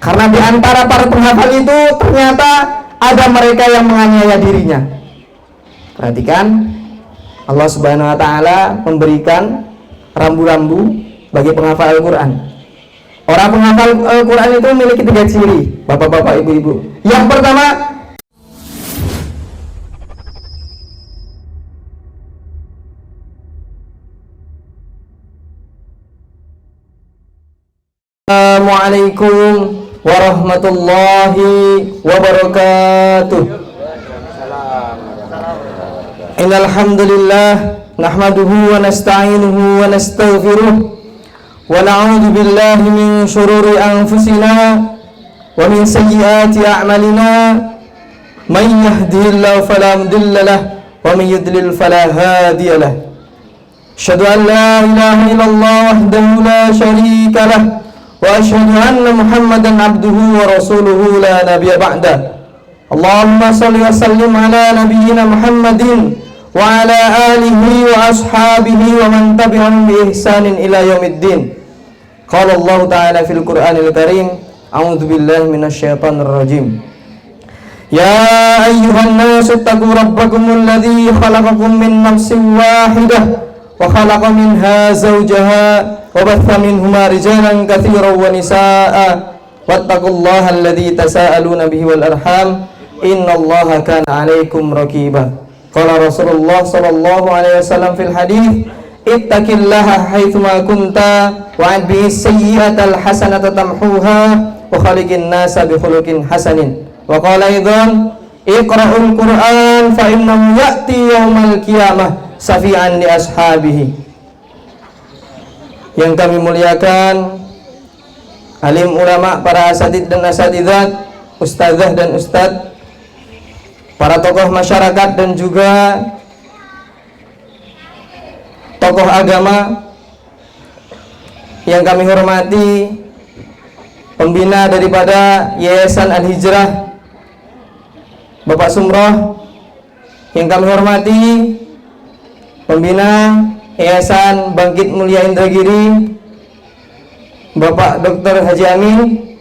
Karena di antara para penghafal itu ternyata ada mereka yang menganiaya dirinya. Perhatikan, Allah Subhanahu wa taala memberikan rambu-rambu bagi penghafal Al-Qur'an. Orang penghafal Al-Qur'an itu memiliki 3 ciri, Bapak-bapak, Ibu-ibu. Yang pertama, Assalamualaikum warahmatullahi wabarakatuh. Innal hamdalillah nahmaduhu wa nasta'inuhu wa nastaghfiruh wa na'udzu billahi min shururi anfusina wa min sayyiati a'malina. Man yahdihillahu fala mudilla lahu wa man yudlil fala hadiya lahu. Asyhadu an la ilaha illallah wahdahu la syarika lahu wa asyhadu anna Muhammadan abduhu wa rasuluhu la nabiyya ba'dah. Allahumma shalli wa sallim ala nabiyyina Muhammadin wa ala alihi wa ashabihi wa man tabi'ahum bi ihsanin ila yaumiddin. Qala Allah ta'ala fil Qur'anil Karim, a'udzu billahi minasyaitonir rajim. Ya ayyuhan nasu ittaqu rabbakumul ladzi khalaqakum min nafsin wahidah wa khalaqa minha zawjaha وبث منهما رجالا كثيرا ونساء واتقوا الله الذي تساءلون به والأرحام إن الله كان عليكم رقيبا. قال رسول الله صلى الله عليه وسلم في الحديث اتق الله حيثما كنت وأتبع السيئة الحسنة تمحوها وخالق الناس بخلق حسن. وقال أيضا اقرأوا القرآن فإنه يأتي يوم القيامة شفيعا لأصحابه. Yang kami muliakan alim ulama, para asatid dan asatidzat, ustazah dan ustadz, para tokoh masyarakat dan juga tokoh agama yang kami hormati, pembina daripada Yayasan Al-Hijrah Bapak Sumroh yang kami hormati, pembina Yayasan Bangkit Mulia Indragiri Bapak Dr. Haji Amin,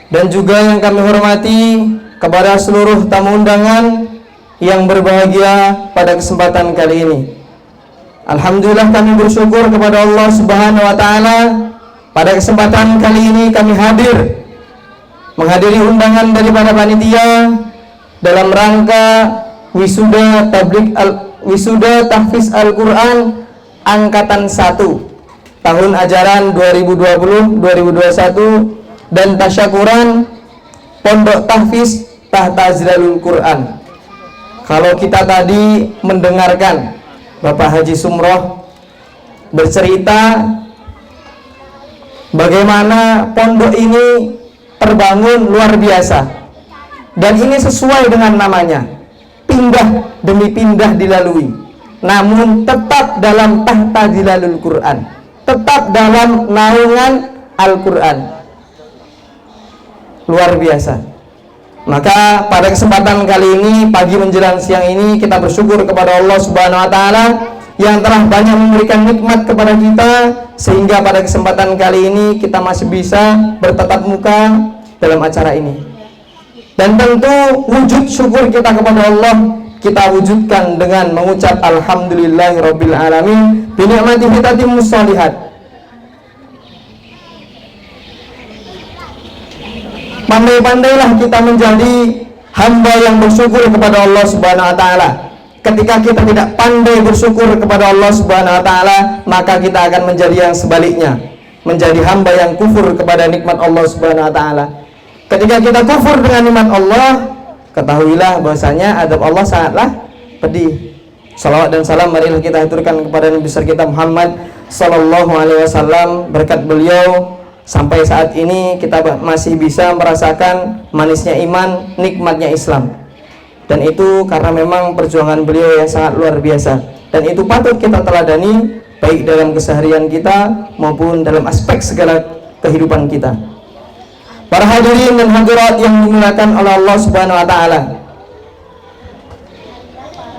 dan juga yang kami hormati kepada seluruh tamu undangan yang berbahagia pada kesempatan kali ini. Alhamdulillah kami bersyukur kepada Allah Subhanahu wa taala, pada kesempatan kali ini kami hadir menghadiri undangan daripada panitia dalam rangka wisuda tahfiz Al-Quran angkatan 1 tahun ajaran 2020-2021 dan tasyakuran Pondok Tahfiz Tahta Zilalul Quran. Kalau kita tadi mendengarkan Bapak Haji Sumroh bercerita bagaimana pondok ini terbangun luar biasa, dan ini sesuai dengan namanya, pindah demi pindah dilalui, namun tetap dalam tahta zilalul Quran, tetap dalam naungan Al-Quran. Luar biasa. Maka pada kesempatan kali ini, pagi menjelang siang ini, kita bersyukur kepada Allah Subhanahu wa taala yang telah banyak memberikan nikmat kepada kita, sehingga pada kesempatan kali ini kita masih bisa bertatap muka dalam acara ini. Dan tentu wujud syukur kita kepada Allah kita wujudkan dengan mengucap alhamdulillahirabbil alamin bi ni'matihi tatimmus shalihat. Pandai-pandailah kita menjadi hamba yang bersyukur kepada Allah Subhanahu wa taala. Ketika kita tidak pandai bersyukur kepada Allah Subhanahu wa taala, maka kita akan menjadi yang sebaliknya, menjadi hamba yang kufur kepada nikmat Allah Subhanahu wa taala. Ketika kita kufur dengan nikmat Allah, ketahuilah bahwasanya adab Allah sangatlah pedih. Salawat dan salam marilah kita haturkan kepada Nabi besar kita Muhammad sallallahu alaihi wasallam. Berkat beliau sampai saat ini kita masih bisa merasakan manisnya iman, nikmatnya Islam. Dan itu karena memang perjuangan beliau yang sangat luar biasa, dan itu patut kita teladani baik dalam keseharian kita maupun dalam aspek segala kehidupan kita. Para hadirin dan hadirat yang dimuliakan oleh Allah Subhanahu wa taala,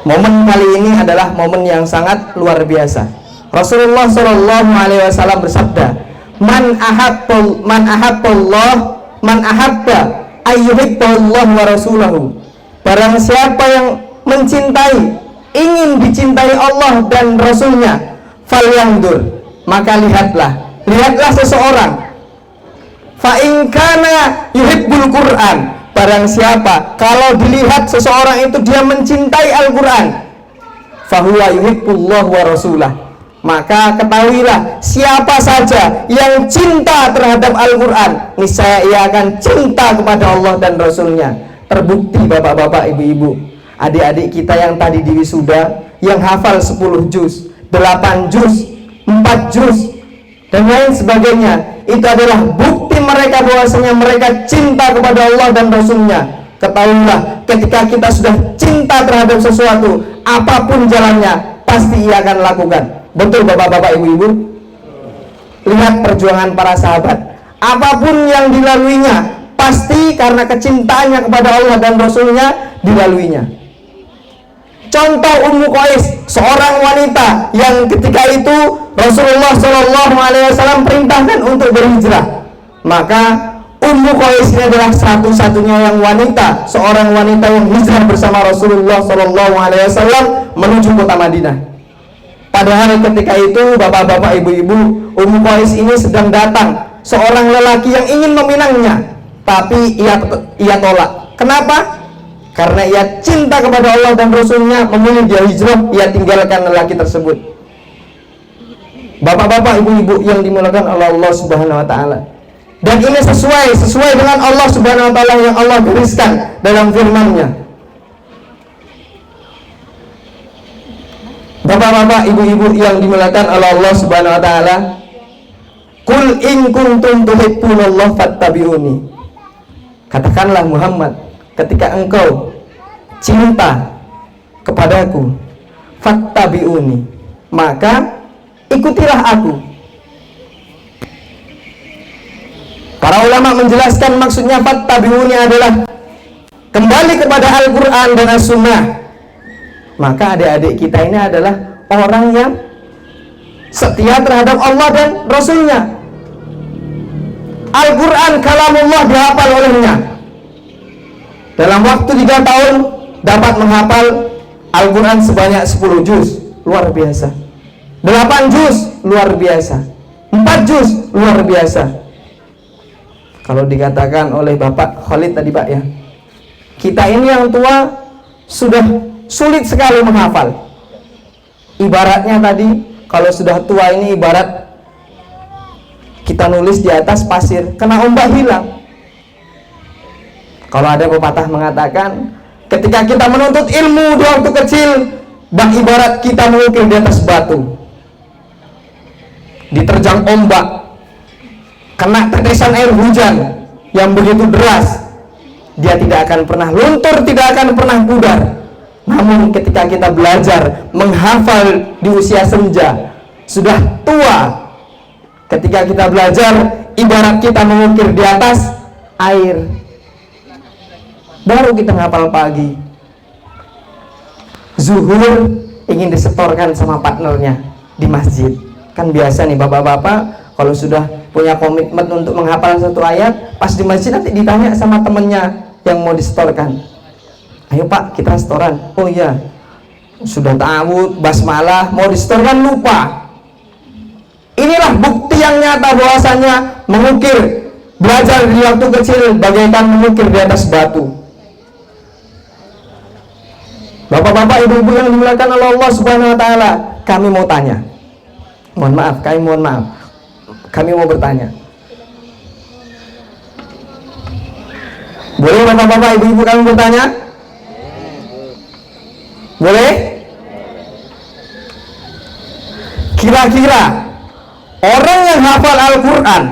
momen kali ini adalah momen yang sangat luar biasa. Rasulullah Shallallahu alaihi wasallam bersabda, man ahabba ayyuhibballah wa rasulahu. Barang siapa yang mencintai, ingin dicintai Allah dan Rasulnya, falyandur, maka lihatlah seseorang. Fa in kana yuhibbul Qur'an, barang siapa kalau dilihat seseorang itu dia mencintai Al-Qur'an, fahuwa yuhibbullah wa rasulah, maka ketahuilah siapa saja yang cinta terhadap Al-Qur'an, niscaya ia akan cinta kepada Allah dan Rasulnya. Terbukti bapak-bapak, ibu-ibu, adik-adik kita yang tadi di wisuda, yang hafal 10 juz, 8 juz, 4 juz dan lain sebagainya, itu adalah bukti mereka bahwasanya mereka cinta kepada Allah dan Rasulnya. Ketahuilah, ketika kita sudah cinta terhadap sesuatu, apapun jalannya, pasti ia akan lakukan. Betul bapak-bapak, ibu-ibu? Lihat perjuangan para sahabat, apapun yang dilaluinya, pasti karena kecintaannya kepada Allah dan Rasulnya dilaluinya. Contoh Ummu Qais, seorang wanita yang ketika itu Rasulullah SAW perintahkan untuk berhijrah. Maka Ummu Qais ini adalah satu-satunya yang wanita, seorang wanita yang hijrah bersama Rasulullah SAW menuju kota Madinah. Padahal ketika itu bapak-bapak, ibu-ibu, Ummu Qais ini sedang datang seorang lelaki yang ingin meminangnya, tapi ia tolak. Kenapa? Karena ia cinta kepada Allah dan Rasulnya, memilih dia hijrah, ia tinggalkan lelaki tersebut. Bapak-bapak, ibu-ibu yang dimuliakan oleh Allah Subhanahu wa taala. Dan ini sesuai dengan Allah Subhanahu wa taala yang Allah gariskan dalam firman-Nya. Bapak-bapak, ibu-ibu yang dimuliakan oleh Allah Subhanahu wa taala, qul in kuntum tuhibbunallaha fattabi'uni. Katakanlah Muhammad, ketika engkau cinta kepadaku, fattabi'uni, maka ikutilah aku. Para ulama menjelaskan maksudnya fattabi'uni adalah kembali kepada Al-Quran dan As-Sunnah. Maka adik-adik kita ini adalah orang yang setia terhadap Allah dan Rasulnya. Al-Quran kalamullah dihafal olehnya. Dalam waktu 3 tahun dapat menghafal Al-Quran sebanyak 10 juz, luar biasa. 8 juz, luar biasa. 4 juz, luar biasa. Kalau dikatakan oleh Bapak Khalid tadi Pak ya, kita ini yang tua sudah sulit sekali menghafal. Ibaratnya tadi, kalau sudah tua ini ibarat kita nulis di atas pasir, kena ombak hilang. Kalau ada pepatah mengatakan, ketika kita menuntut ilmu di waktu kecil, bak ibarat kita mengukir di atas batu, diterjang ombak, kena tetesan air hujan yang begitu deras, dia tidak akan pernah luntur, tidak akan pernah pudar. Namun ketika kita belajar menghafal di usia senja, sudah tua, ketika kita belajar, ibarat kita mengukir di atas air, baru kita ngapal pagi. Zuhur ingin disetorkan sama partnernya di masjid. Kan biasa nih bapak-bapak, kalau sudah punya komitmen untuk menghafal satu ayat, pas di masjid nanti ditanya sama temennya yang mau disetorkan, ayo Pak kita setoran. Oh iya, sudah ta'awud, basmalah, mau disetorkan lupa. Inilah bukti yang nyata bahwasanya mengukir, belajar di waktu kecil bagaikan mengukir di atas batu. Bapak-bapak, ibu-ibu yang dimuliakan oleh Allah Subhanahu wa taala, kami mau tanya. Mohon maaf, kami mau bertanya. Boleh bapak-bapak, ibu-ibu kami bertanya? Boleh? Kira-kira orang yang hafal Al-Quran,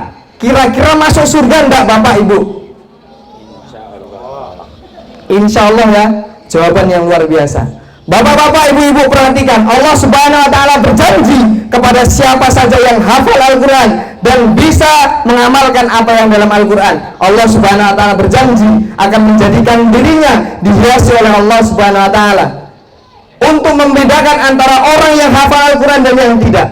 kira-kira masuk surga enggak bapak ibu? Insya Allah ya. Jawaban yang luar biasa. Bapak-bapak, ibu-ibu perhatikan, Allah Subhanahu wa taala berjanji kepada siapa saja yang hafal Al-Quran dan bisa mengamalkan apa yang dalam Al-Quran. Allah Subhanahu wa taala berjanji akan menjadikan dirinya dihiasi oleh Allah Subhanahu wa taala untuk membedakan antara orang yang hafal Al-Quran dan yang tidak.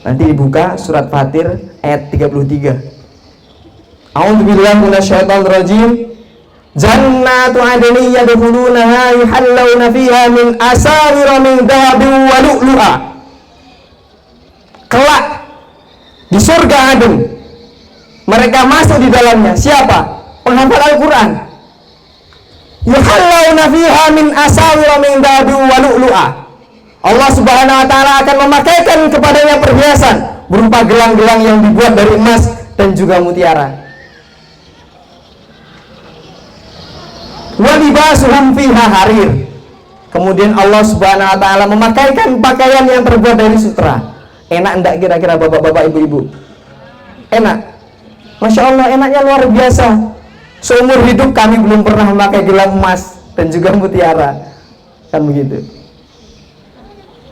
Nanti dibuka surat Fatir ayat 33. A'udzubillahi minasyaitonir rajim. Jannatu adnin yadkhulunaha yuhallawna fiha min asawira min dhahabin wa lu'lu'a. Kelak di surga Aden mereka masuk di dalamnya. Siapa? Penghafal Al-Quran. Yuhallawna fiha min asawira min dhahabin wa lu'lu'a. Allah Subhanahu wa taala akan memakaikan kepadanya perhiasan berupa gelang-gelang yang dibuat dari emas dan juga mutiara. Wa libasuhum fiha harir. Kemudian Allah Subhanahu wa taala memakaikan pakaian yang terbuat dari sutra. Enak enggak kira-kira bapak-bapak, ibu-ibu? Enak. Masya Allah, enaknya luar biasa. Seumur hidup kami belum pernah memakai gelang emas dan juga mutiara. Kan begitu.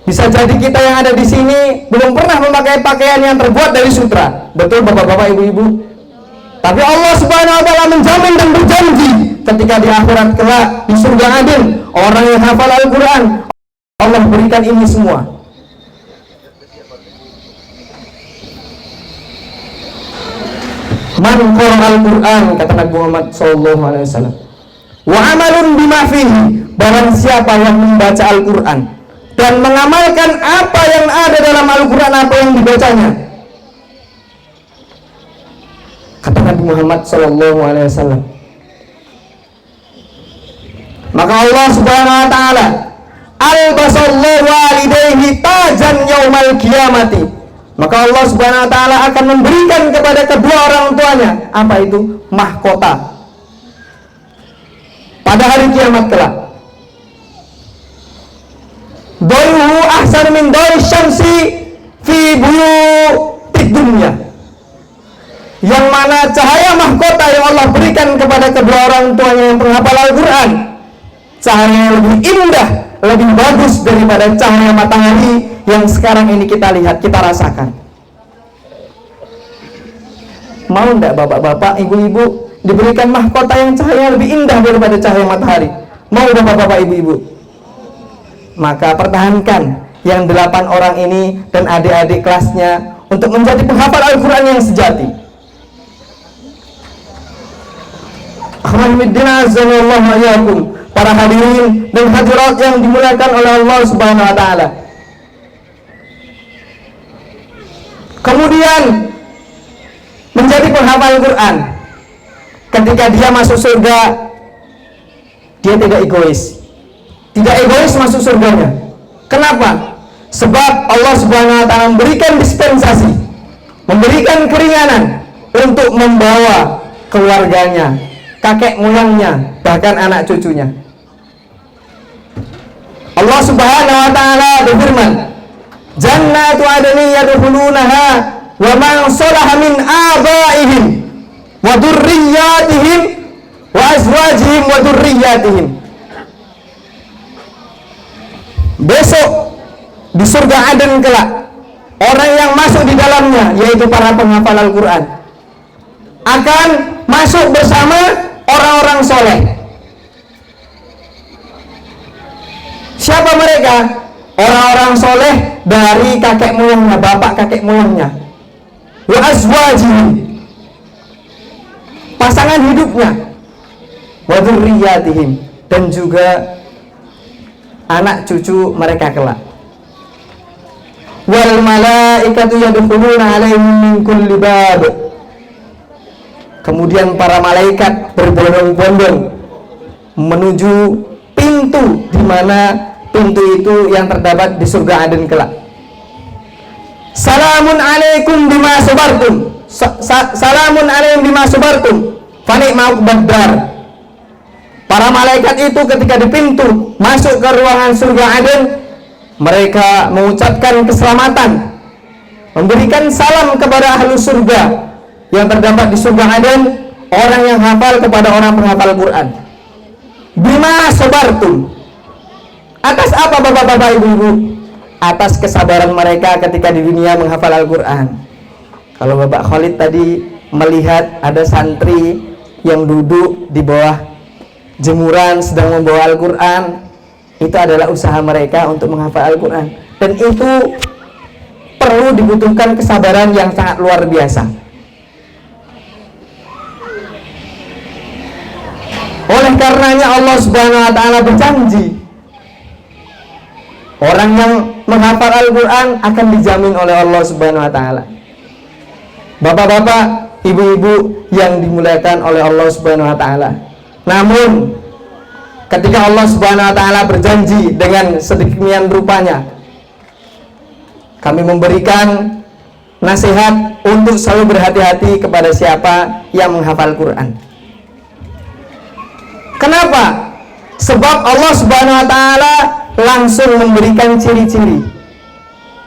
Bisa jadi kita yang ada di sini belum pernah memakai pakaian yang terbuat dari sutra. Betul bapak-bapak, ibu-ibu? Tapi Allah Subhanahu wa taala menjamin dan berjanji ketika di akhirat kelak di surga Aden, orang yang hafal Al-Quran, Allah berikan ini semua. Man qara al-Quran, kata Nabi Muhammad SAW, wa amalun bima fihi, barang siapa yang membaca Al-Quran dan mengamalkan apa yang ada dalam Al-Quran, apa yang dibacanya, kata Nabi Muhammad SAW, maka Allah Subhanahu wa taala albasallahu walidayhi tajan yaumal qiyamati, maka Allah Subhanahu wa taala akan memberikan kepada kedua orang tuanya apa itu? Mahkota pada hari kiamat kelak. Dawuhu ahsan min dawi syamsi fi buyutid dunya, yang mana cahaya mahkota yang Allah berikan kepada kedua orang tuanya yang penghafal Al-Quran, cahaya yang lebih indah, lebih bagus daripada cahaya matahari yang sekarang ini kita lihat, kita rasakan. Mau enggak bapak-bapak, ibu-ibu diberikan mahkota yang cahaya lebih indah daripada cahaya matahari? Mau bapak-bapak, ibu-ibu? Maka pertahankan yang 8 orang ini dan adik-adik kelasnya untuk menjadi penghafal Al-Quran yang sejati. Para hadirin dan hadirat yang dimuliakan oleh Allah Subhanahu wa taala. Kemudian menjadi penghafal Al-Quran, ketika dia masuk surga, dia tidak egois. Tidak egois masuk surganya. Kenapa? Sebab Allah Subhanahu wa taala memberikan dispensasi, memberikan keringanan untuk membawa keluarganya, kakek moyangnya, bahkan anak cucunya. Allah Subhanahu wa taala berfirman, Jannatu adnin yadkhulunaha wa man salaha min abaihim wa dzurriyyatihim wa azwajihim wa dzurriyyatihim. Besok di surga Aden kelak, orang yang masuk di dalamnya, yaitu para penghafal Al-Quran, akan masuk bersama orang-orang soleh. Siapa mereka? Orang-orang soleh dari kakek moyangnya, bapak kakek moyangnya. Wa azwajihim, pasangan hidupnya. Wa dzurriyyatihim, dan juga anak cucu mereka kelak. Wal malaikatu yadkhuluna alaihim min kulli bab, kemudian para malaikat berbondong-bondong menuju pintu, di mana pintu itu yang terdapat di surga Aden kelak. Salamun alaikum bima sabartum, salamun alaikum bima sabartum fa ni'ma uqbad. Para malaikat itu ketika di pintu masuk ke ruangan surga Aden, mereka mengucapkan keselamatan, memberikan salam kepada ahlu surga yang terdapat di surga Aden, orang yang hafal kepada orang penghafal Quran. Bima sabartum, atas apa bapak-bapak, ibu-ibu? Atas kesabaran mereka ketika di dunia menghafal Al-Quran. Kalau Bapak Khalid tadi melihat ada santri yang duduk di bawah jemuran sedang membawa Al-Quran, itu adalah usaha mereka untuk menghafal Al-Quran. Dan itu perlu dibutuhkan kesabaran yang sangat luar biasa. Oleh karenanya Allah Subhanahu wa taala berjanji, orang yang menghafal Al-Quran akan dijamin oleh Allah Subhanahu wa taala. Bapak-bapak, ibu-ibu yang dimuliakan oleh Allah Subhanahu wa taala. Namun ketika Allah Subhanahu wa taala berjanji dengan sedemikian rupanya, kami memberikan nasihat untuk selalu berhati-hati kepada siapa yang menghafal Quran. Kenapa? Sebab Allah Subhanahu wa taala langsung memberikan ciri-ciri,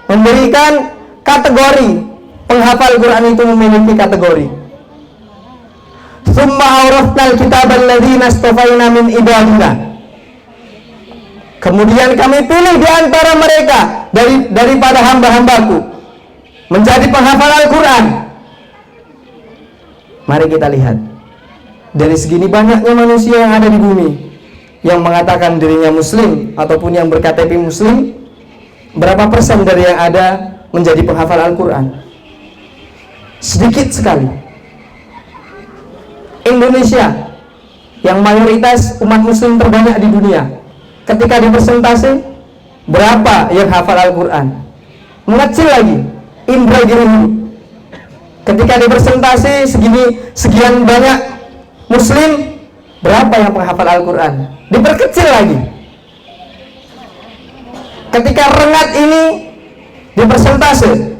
memberikan kategori. Penghafal Quran itu memiliki kategori. Tsumma awrathnal kitaba alladziina istafaina min ibadina. Kemudian kami pilih di antara mereka daripada hamba-hambaku menjadi penghafal Al-Quran. Mari kita lihat, dari segini banyaknya manusia yang ada di bumi yang mengatakan dirinya muslim ataupun yang berKTP muslim, berapa persen dari yang ada menjadi penghafal Al-Quran? Sedikit sekali. Indonesia yang mayoritas umat muslim terbanyak di dunia, ketika dipersentase, berapa yang hafal Al-Quran? Mengecil lagi, Indra Giri. Ketika dipersentase sekian banyak muslim, berapa yang penghafal Al-Quran? Diperkecil lagi. Ketika rengat ini dipersentase,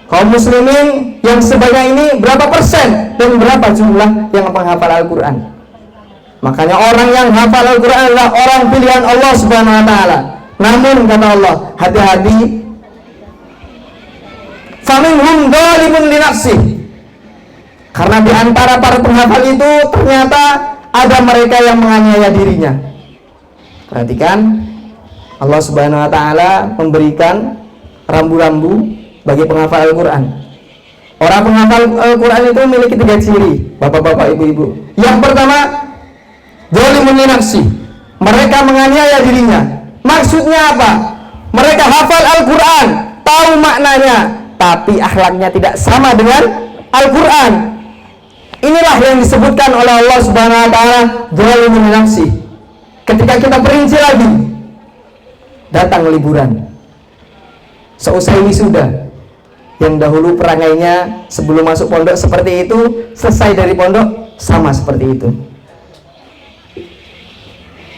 kaum muslimin yang sebanyak ini berapa persen dan berapa jumlah yang menghafal Al-Quran? Makanya orang yang hafal Al-Quran adalah orang pilihan Allah Subhanahu wa taala. Namun kata Allah, hati-hati. Faminhum dzalimun li nafsihi. Karena di antara para penghafal itu ternyata ada mereka yang menganiaya dirinya. Perhatikan, Allah Subhanahu wa taala memberikan rambu-rambu bagi penghafal Al-Quran. Orang penghafal Al-Quran itu memiliki 3 ciri, bapak-bapak, ibu-ibu. Yang pertama, dzalimun li nafsihi. Mereka menganiaya dirinya. Maksudnya apa? Mereka hafal Al-Quran, tahu maknanya, tapi akhlaknya tidak sama dengan Al-Quran. Inilah yang disebutkan oleh Allah Subhanahu wa taala dzalimun li nafsihi. Ketika kita perinci lagi, datang liburan, seusai wisuda, yang dahulu perangainya sebelum masuk pondok seperti itu, selesai dari pondok sama seperti itu.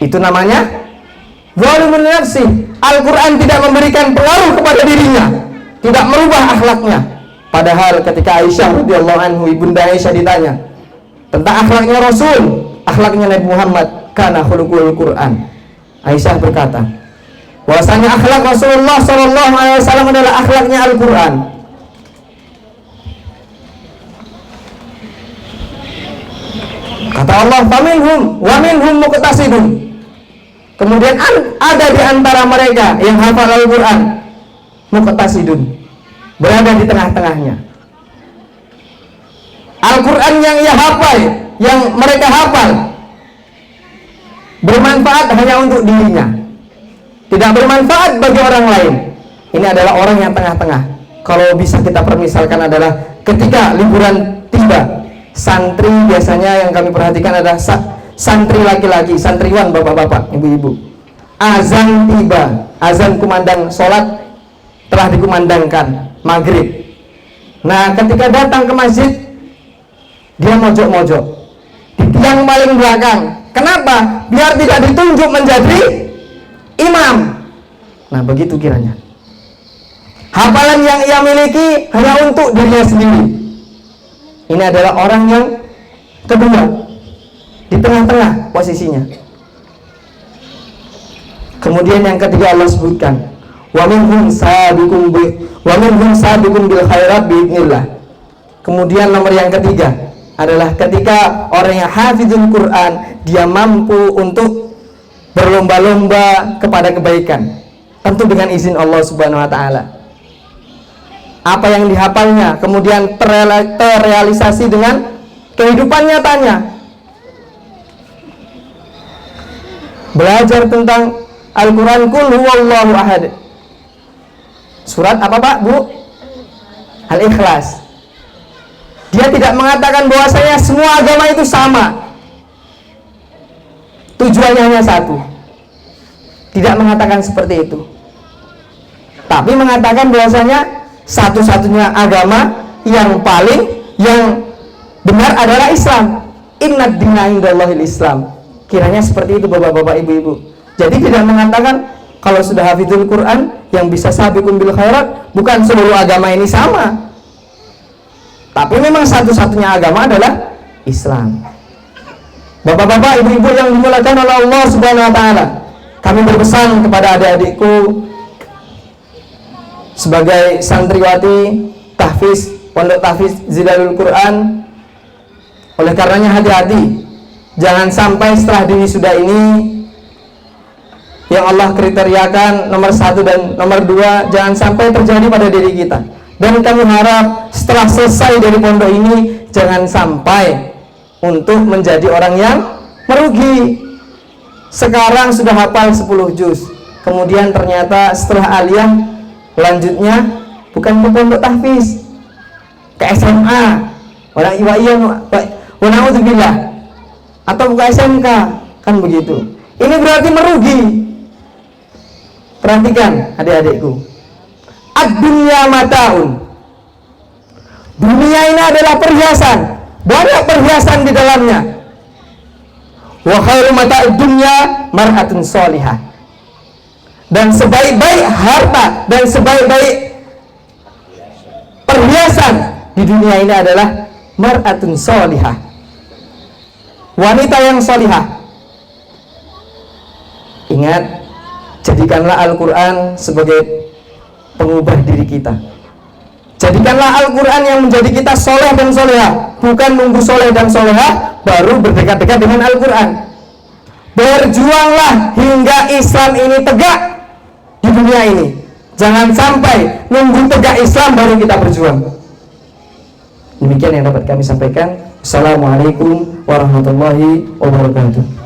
Itu namanya dzalimun li nafsihi. Al-Quran tidak memberikan pengaruh kepada dirinya, tidak merubah akhlaknya. Padahal ketika Aisyah radhiyallahu anhu, ibunda Aisyah ditanya tentang akhlaknya Rasul, akhlaknya Nabi Muhammad, kana khuluqul Quran. Aisyah berkata, bahwasanya akhlak Rasulullah SAW adalah akhlaknya Al-Quran. Kata Allah, faminhum wa minhum muqtasidun. Kemudian ada di antara mereka yang hafal Al-Quran, muqtasidun, berada di tengah-tengahnya. Al-Quran yang ia hafal, yang mereka hafal, bermanfaat hanya untuk dirinya, tidak bermanfaat bagi orang lain. Ini adalah orang yang tengah-tengah. Kalau bisa kita permisalkan adalah ketika liburan tiba, santri biasanya yang kami perhatikan adalah santri laki-laki, santriwan, bapak-bapak, ibu-ibu. Azan tiba, azan kumandang sholat telah dikumandangkan maghrib. Nah, ketika datang ke masjid, dia mojok-mojok di tiang paling belakang. Kenapa? Biar tidak ditunjuk menjadi imam. Nah, begitu kiranya. Hafalan yang ia miliki hanya untuk dirinya sendiri. Ini adalah orang yang kedua, di tengah-tengah posisinya. Kemudian yang ketiga Allah sebutkan, wa minhum sabiqun bil khairat biidznillah. Kemudian nomor yang ketiga adalah ketika orang yang hafizul Quran, dia mampu untuk berlomba-lomba kepada kebaikan, tentu dengan izin Allah Subhanahu wa taala. Apa yang dihafalnya kemudian terrealisasi dengan kehidupan nyatanya. Belajar tentang Al-Quran, qul huwallahu ahad. Surat apa Pak, Bu? Al-Ikhlas. Dia tidak mengatakan bahwasanya semua agama itu sama, tujuannya hanya satu. Tidak mengatakan seperti itu, tapi mengatakan bahwasanya satu-satunya agama yang benar adalah Islam. Innad dina indallahil Islam. Kiranya seperti itu Bapak-bapak, Ibu-ibu. Jadi tidak mengatakan kalau sudah hafizul Quran yang bisa sabiqun bil khairat, bukan seluruh agama ini sama. Tapi memang satu-satunya agama adalah Islam. Bapak-bapak, Ibu-ibu yang dimuliakan oleh Allah Subhanahu wa taala, kami berpesan kepada adik-adikku sebagai santriwati tahfiz Pondok Tahfiz Zilalul Quran, oleh karenanya hati-hati, jangan sampai setelah wisuda ini yang Allah kriteriakan nomor 1 dan nomor 2 jangan sampai terjadi pada diri kita. Dan kami harap setelah selesai dari pondok ini jangan sampai untuk menjadi orang yang merugi. Sekarang sudah hafal 10 juz, kemudian ternyata setelah aliyah lanjutnya bukan ke pondok tahfiz, ke SMA, atau ke SMK, kan begitu. Ini berarti merugi. Perhatikan adik-adikku, ad-dunya mataun. Dunia ini adalah perhiasan, banyak perhiasan di dalamnya. Wa khairu mata'id dunya mar'atun sholihah. Dan sebaik-baik harta dan sebaik-baik perhiasan di dunia ini adalah mar'atun sholihah, wanita yang sholihah. Ingat, jadikanlah Al-Quran sebagai pengubah diri kita. Jadikanlah Al-Quran yang menjadi kita soleh dan soleha, bukan nunggu soleh dan soleha baru berdekat-dekat dengan Al-Quran. Berjuanglah hingga Islam ini tegak di dunia ini. Jangan sampai nunggu tegak Islam baru kita berjuang. Demikian yang dapat kami sampaikan. Assalamualaikum warahmatullahi wabarakatuh.